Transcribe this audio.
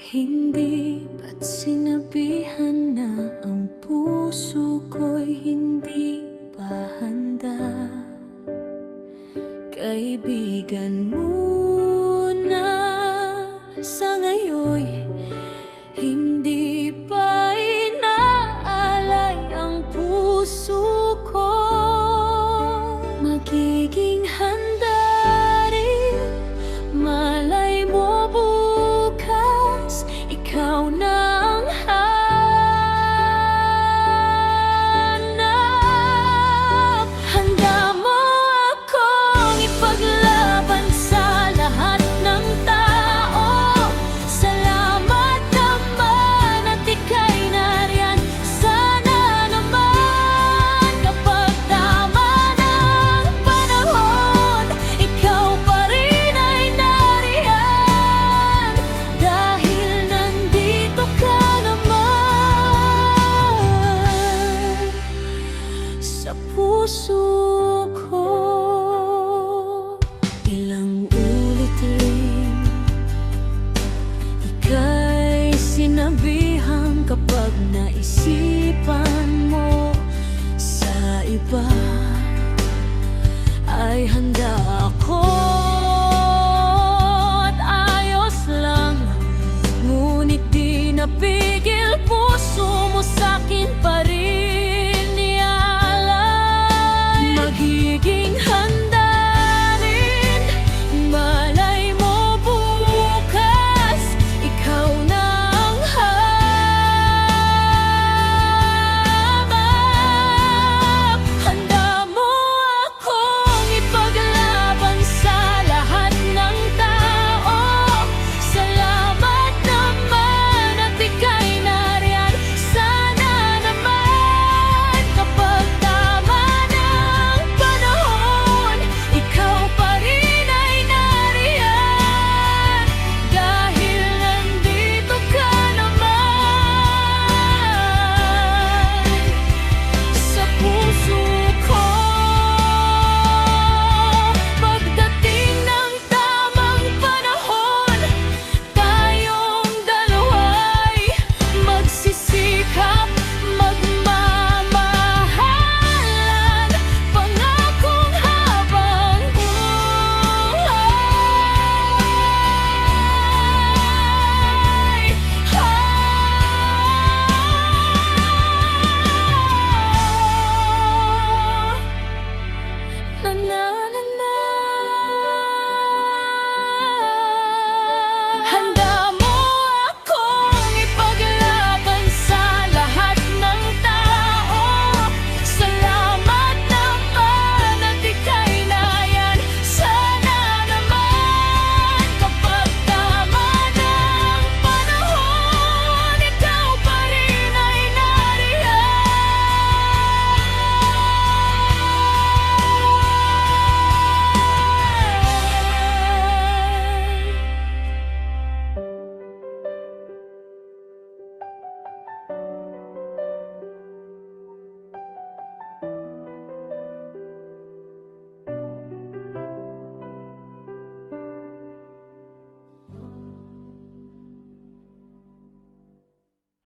Hindi ba't sinabihan na ang puso ko'y hindi pa handa? Kaibigan muna sa ngayon, hindi pa inaalay ang puso ko. Magiging handa rin, malay mo bukas, ikaw na ang hanap. Handa mo akong ipaglaban sa lahat ng tao. Salamat naman at ika'y nariyan. Sana naman kapag tama ng panahon, ikaw pa rin ay nariyan. Dahil nandito ka naman sa puso ko. Ilang ulit rin ika'y sinabihan kapag naisipan mo sa iba, ay handa